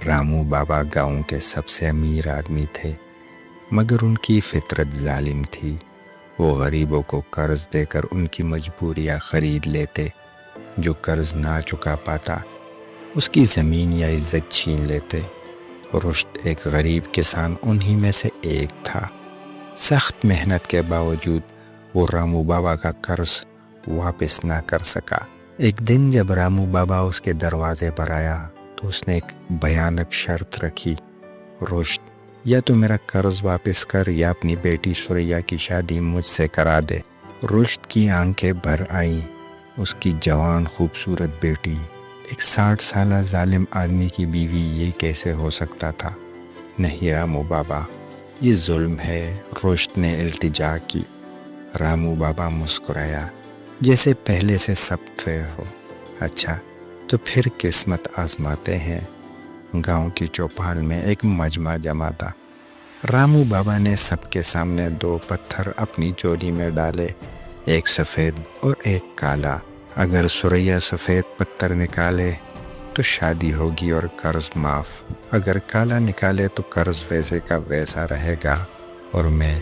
رامو بابا گاؤں کے سب سے امیر آدمی تھے، مگر ان کی فطرت ظالم تھی۔ وہ غریبوں کو قرض دے کر ان کی مجبوریاں خرید لیتے۔ جو قرض نہ چکا پاتا اس کی زمین یا عزت چھین لیتے۔ رشد ایک غریب کسان انہی میں سے ایک تھا۔ سخت محنت کے باوجود وہ رامو بابا کا قرض واپس نہ کر سکا۔ ایک دن جب رامو بابا اس کے دروازے پر آیا تو اس نے ایک بھیانک شرط رکھی، رشد یا تو میرا قرض واپس کر یا اپنی بیٹی سوریا کی شادی مجھ سے کرا دے۔ رشد کی آنکھیں بھر آئیں۔ اس کی جوان خوبصورت بیٹی، ایک 60 سالہ ظالم آدمی کی بیوی، یہ کیسے ہو سکتا تھا؟ نہیں رامو بابا، یہ ظلم ہے، رشد نے التجا کی۔ رامو بابا مسکرایا جیسے پہلے سے سبت ہو۔ اچھا تو پھر قسمت آزماتے ہیں۔ گاؤں کی چوپال میں ایک مجمع جمع تھا۔ رامو بابا نے سب کے سامنے 2 پتھر اپنی جولی میں ڈالے، ایک سفید اور ایک کالا۔ اگر سوریا سفید پتھر نکالے تو شادی ہوگی اور قرض معاف، اگر کالا نکالے تو قرض ویسے کا ویسا رہے گا اور میں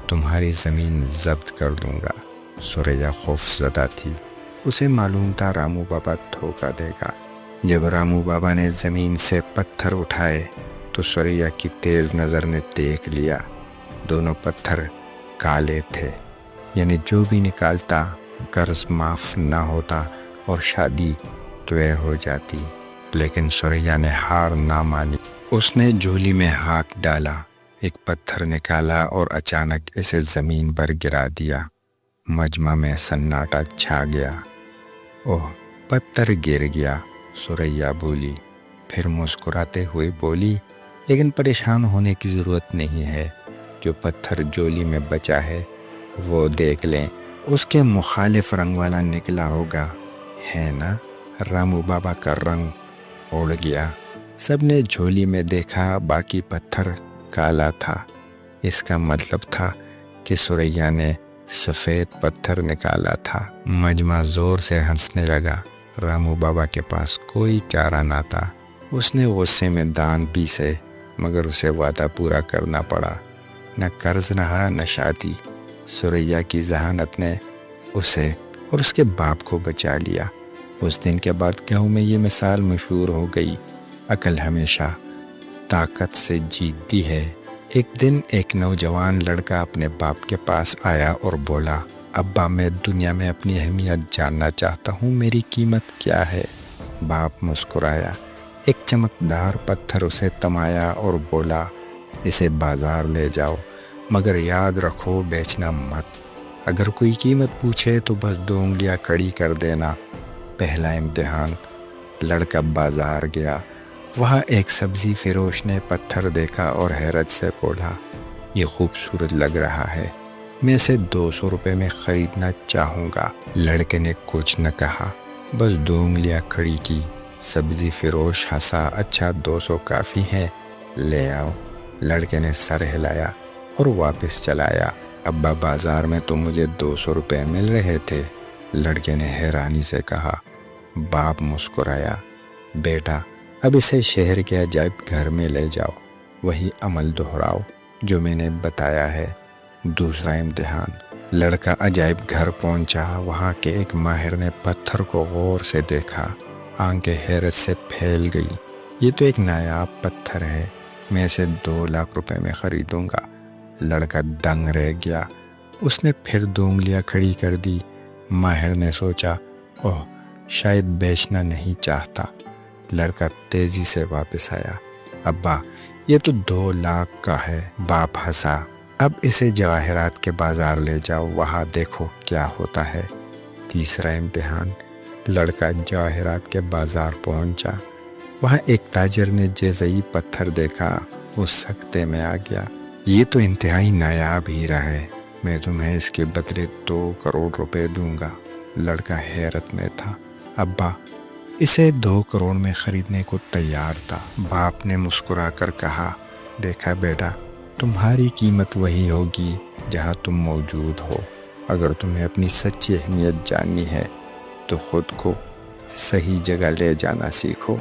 تمہاری زمین ضبط کر دوں گا۔ سوریا خوف زدہ تھی، اسے معلوم تھا رامو بابا دھوکہ دے گا۔ جب رامو بابا نے زمین سے پتھر اٹھائے تو سوریا کی تیز نظر نے دیکھ لیا، دونوں پتھر کالے تھے، یعنی جو بھی نکالتا قرض معاف نہ ہوتا اور شادی طے ہو جاتی۔ لیکن سوریا نے ہار نہ مانی۔ اس نے جھولی میں ہاتھ ڈالا، ایک پتھر نکالا اور اچانک اسے زمین پر گرا دیا۔ مجمع میں سناٹا چھا گیا۔ اوہ، پتھر گر گیا، سوریا بولی، پھر مسکراتے ہوئے بولی، لیکن پریشان ہونے کی ضرورت نہیں ہے، جو پتھر جولی میں بچا ہے وہ دیکھ لیں، اس کے مخالف رنگ والا نکلا ہوگا، ہے نا؟ رامو بابا کا رنگ اڑ گیا۔ سب نے جھولی میں دیکھا، باقی پتھر کالا تھا۔ اس کا مطلب تھا کہ سوریا نے سفید پتھر نکالا تھا۔ مجمع زور سے ہنسنے لگا۔ رامو بابا کے پاس کوئی چارہ نہ تھا۔ اس نے غصے میں دان پیسے، مگر اسے وعدہ پورا کرنا پڑا۔ نہ قرض رہا نہ شادی۔ سوریا کی ذہانت نے اسے اور اس کے باپ کو بچا لیا۔ اس دن کے بعد گاؤں میں یہ مثال مشہور ہو گئی، عقل ہمیشہ طاقت سے جیتتی ہے۔ ایک دن ایک نوجوان لڑکا اپنے باپ کے پاس آیا اور بولا، ابا میں دنیا میں اپنی اہمیت جاننا چاہتا ہوں، میری قیمت کیا ہے؟ باپ مسکرایا، ایک چمکدار پتھر اسے تمایا اور بولا، اسے بازار لے جاؤ، مگر یاد رکھو بیچنا مت۔ اگر کوئی قیمت پوچھے تو بس 2 انگلیاں کھڑی کر دینا۔ پہلا امتحان۔ لڑکا بازار گیا۔ وہاں ایک سبزی فروش نے پتھر دیکھا اور حیرت سے بولا، یہ خوبصورت لگ رہا ہے، میں اسے 200 روپے میں خریدنا چاہوں گا۔ لڑکے نے کچھ نہ کہا، بس 2 انگلیاں کھڑی کی۔ سبزی فروش ہنسا، اچھا 200 کافی ہے، لے آؤ۔ لڑکے نے سر ہلایا اور واپس چلایا۔ ابا بازار میں تو مجھے 200 روپے مل رہے تھے، لڑکے نے حیرانی سے کہا۔ باپ مسکرایا، بیٹا اب اسے شہر کے عجائب گھر میں لے جاؤ، وہی عمل دہراؤ جو میں نے بتایا ہے۔ دوسرا امتحان۔ لڑکا عجائب گھر پہنچا۔ وہاں کے ایک ماہر نے پتھر کو غور سے دیکھا، آنکھیں حیرت سے پھیل گئی، یہ تو ایک نایاب پتھر ہے، میں اسے 2 لاکھ روپے میں خریدوں گا۔ لڑکا دنگ رہ گیا۔ اس نے پھر 2 انگلیاں کھڑی کر دی۔ ماہر نے سوچا، اوہ شاید بیچنا نہیں چاہتا۔ لڑکا تیزی سے واپس آیا، ابا یہ تو 2 لاکھ کا ہے۔ باپ ہنسا، اب اسے جواہرات کے بازار لے جاؤ، وہاں دیکھو کیا ہوتا ہے۔ تیسرا امتحان۔ لڑکا جواہرات کے بازار پہنچا۔ وہاں ایک تاجر نے جیسے پتھر دیکھا وہ سکتے میں آ گیا، یہ تو انتہائی نایاب ہیرا ہے، میں تمہیں اس کے بدلے 2 کروڑ روپے دوں گا۔ لڑکا حیرت میں تھا، ابا اسے 2 کروڑ میں خریدنے کو تیار تھا۔ باپ نے مسکرا کر کہا، دیکھا بیٹا، تمہاری قیمت وہی ہوگی جہاں تم موجود ہو۔ اگر تمہیں اپنی سچی اہمیت جاننی ہے تو خود کو صحیح جگہ لے جانا سیکھو۔